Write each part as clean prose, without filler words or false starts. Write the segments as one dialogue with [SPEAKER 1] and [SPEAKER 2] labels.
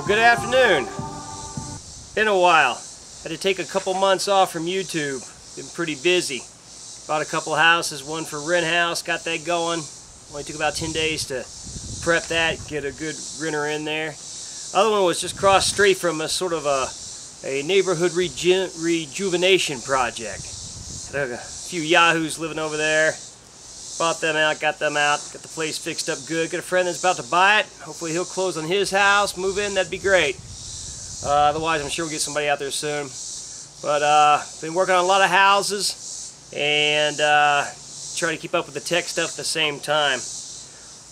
[SPEAKER 1] Well, good afternoon. Been a while. Had to take a couple months off from YouTube. Been pretty busy. Bought a couple houses, one for rent house, got that going. Only took about 10 days to prep that, get a good renter in there. Other one was just cross street from a sort of a neighborhood rejuvenation project. Had a few yahoos living over there. Bought them out, got them out, got the place fixed up good. Got a friend that's about to buy it. Hopefully he'll close on his house, move in, that'd be great. Otherwise I'm sure we'll get somebody out there soon. But been working on a lot of houses and trying to keep up with the tech stuff at the same time.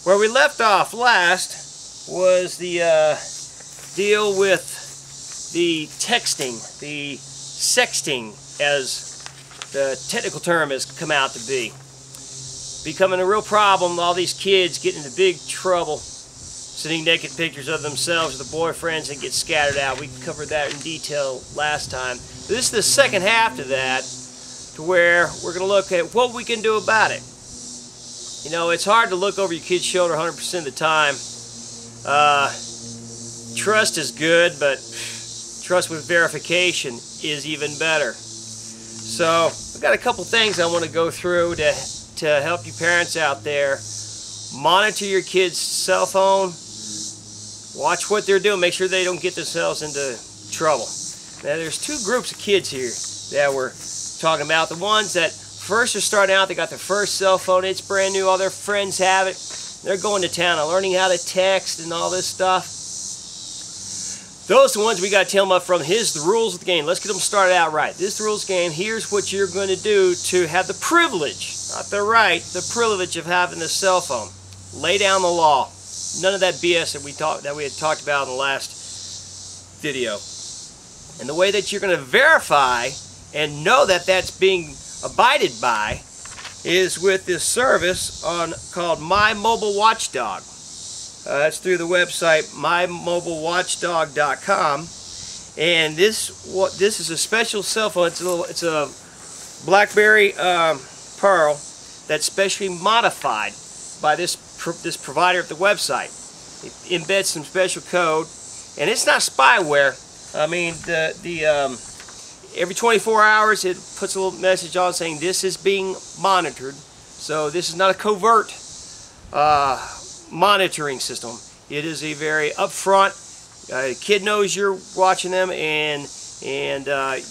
[SPEAKER 1] Where we left off last was the deal with the texting, the sexting, as the technical term has come out to be. Becoming a real problem, all these kids getting into big trouble, sending naked pictures of themselves with their boyfriends and get scattered out. We covered that in detail last time. This is the second half to that, to where we're going to look at what we can do about it. You know, it's hard to look over your kid's shoulder 100% of the time. Trust is good, but trust with verification is even better. So, I've got a couple things I want to go through to help you parents out there. Monitor your kids' cell phone. Watch what they're doing. Make sure they don't get themselves into trouble. Now, there's two groups of kids here that we're talking about. The ones that first are starting out, they got their first cell phone, it's brand new, all their friends have it. They're going to town and learning how to text and all this stuff. Those are the ones we got to tell them up from. Here's the rules of the game. Let's get them started out right. This is the rules of the game. Here's what you're going to do to have the privilege, not the right, the privilege of having this cell phone. Lay down the law. None of that BS that we had talked about in the last video. And the way that you're going to verify and know that that's being abided by is with this service called My Mobile Watchdog. That's through the website mymobilewatchdog.com, and this is a special cell phone. It's a BlackBerry Pearl that's specially modified by this provider at the website. It embeds some special code, and it's not spyware. I mean, every 24 hours it puts a little message on saying this is being monitored. So this is not a covert monitoring system. It is a very upfront. Kid knows you're watching them, and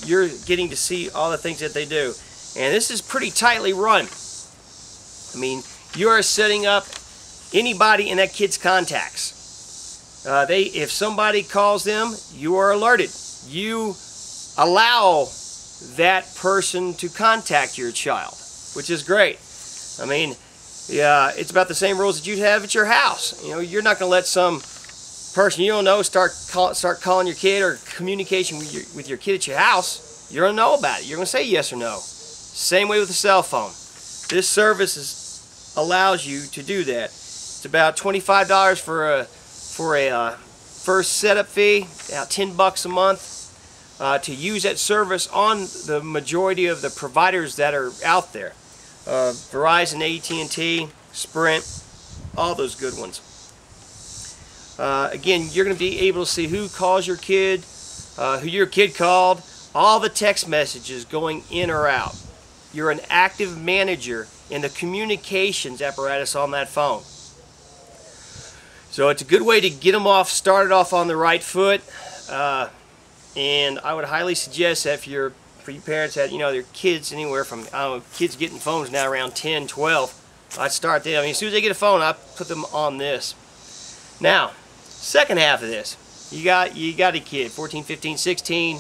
[SPEAKER 1] you're getting to see all the things that they do. And this is pretty tightly run. I mean, you are setting up anybody in that kid's contacts. If somebody calls them, you are alerted. You allow that person to contact your child, which is great. I mean, yeah, it's about the same rules that you'd have at your house. You know, you're not going to let some person you don't know start calling your kid or communication with your kid at your house. You're going to know about it. You're going to say yes or no. Same way with the cell phone. This service allows you to do that. It's about $25 for a first setup fee, about $10 a month to use that service on the majority of the providers that are out there. Verizon, AT&T, Sprint, all those good ones. Again, you're going to be able to see who calls your kid, who your kid called, all the text messages going in or out. You're an active manager in the communications apparatus on that phone. So it's a good way to get them started off on the right foot. And I would highly suggest that for you parents that, you know, their kids anywhere from, I don't know, kids getting phones now around 10, 12, I'd start them. I mean, as soon as they get a phone, I put them on this. Now, second half of this, you got a kid, 14, 15, 16,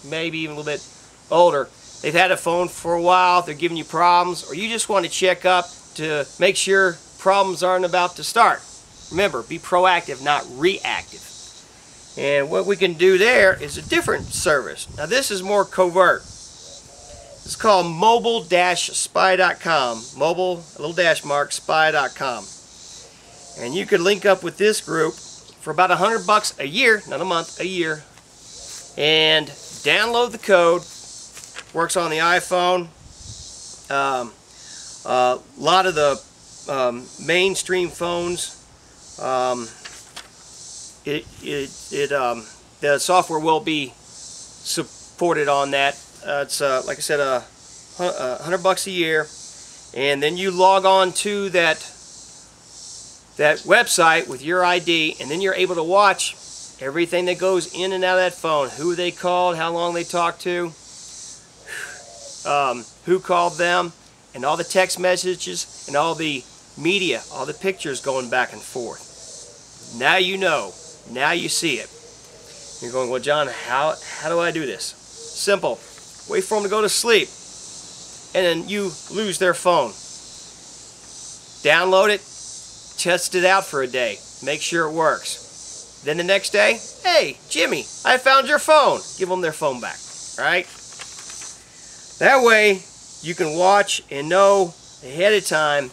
[SPEAKER 1] maybe even a little bit older. They've had a phone for a while, they're giving you problems, or you just want to check up to make sure problems aren't about to start. Remember, be proactive, not reactive. And what we can do there is a different service. Now this is more covert. It's called mobile-spy.com. Mobile, a little dash mark, spy.com. And you could link up with this group for about $100 a year, not a month, a year. And download the code. Works on the iPhone. A lot of the mainstream phones the software will be supported on that. It's like I said, $100 a year, and then you log on to that website with your ID, and then you're able to watch everything that goes in and out of that phone. Who they called, how long they talked to, who called them, and all the text messages and all the media, all the pictures going back and forth. Now you know. Now you see it. You're going, well, John, how do I do this? Simple. Wait for them to go to sleep, and then you lose their phone. Download it, test it out for a day, make sure it works. Then the next day, hey, Jimmy, I found your phone. Give them their phone back. All right? That way, you can watch and know ahead of time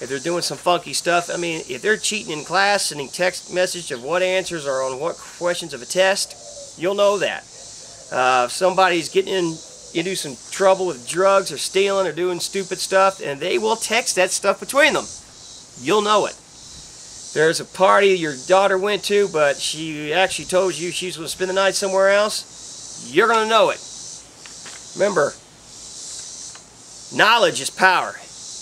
[SPEAKER 1] if they're doing some funky stuff. I mean, if they're cheating in class, sending text message of what answers are on what questions of a test, you'll know that. If somebody's getting into some trouble with drugs or stealing or doing stupid stuff, and they will text that stuff between them, you'll know it. There's a party your daughter went to, but she actually told you she's going to spend the night somewhere else, you're going to know it. Remember, knowledge is power.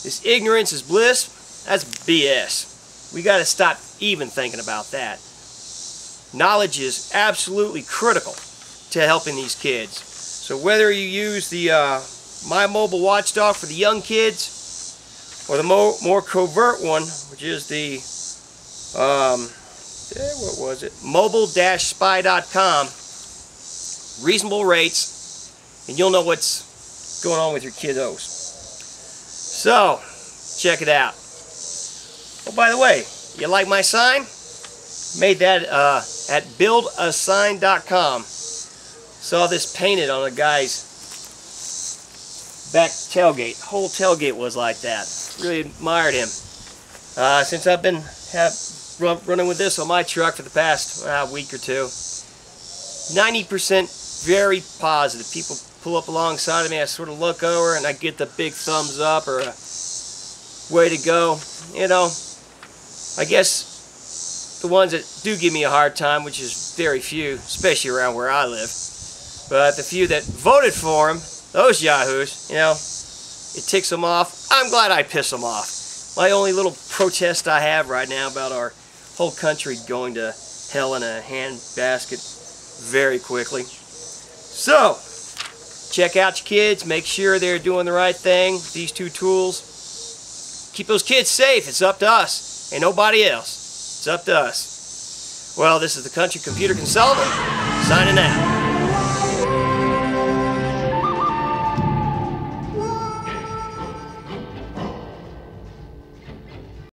[SPEAKER 1] This ignorance is bliss, that's BS. We got to stop even thinking about that. Knowledge is absolutely critical to helping these kids. So whether you use the My Mobile Watchdog for the young kids, or the more covert one, which is the what was it? mobile-spy.com. Reasonable rates, and you'll know what's going on with your kiddos. So, check it out. Oh, by the way, you like my sign? Made that at buildasign.com. Saw this painted on a guy's back tailgate. Whole tailgate was like that. Really admired him. Since I've been running with this on my truck for the past week or two, 90% very positive. People pull up alongside of me, I sort of look over and I get the big thumbs up or a way to go. You know, I guess the ones that do give me a hard time, which is very few, especially around where I live, but the few that voted for him, those yahoos, you know, it ticks them off. I'm glad I piss them off. My only little protest I have right now about our whole country going to hell in a handbasket very quickly. So, check out your kids, make sure they're doing the right thing with these two tools. Keep those kids safe. It's up to us. Ain't nobody else. It's up to us. Well, this is the Country Computer Consultant, signing out.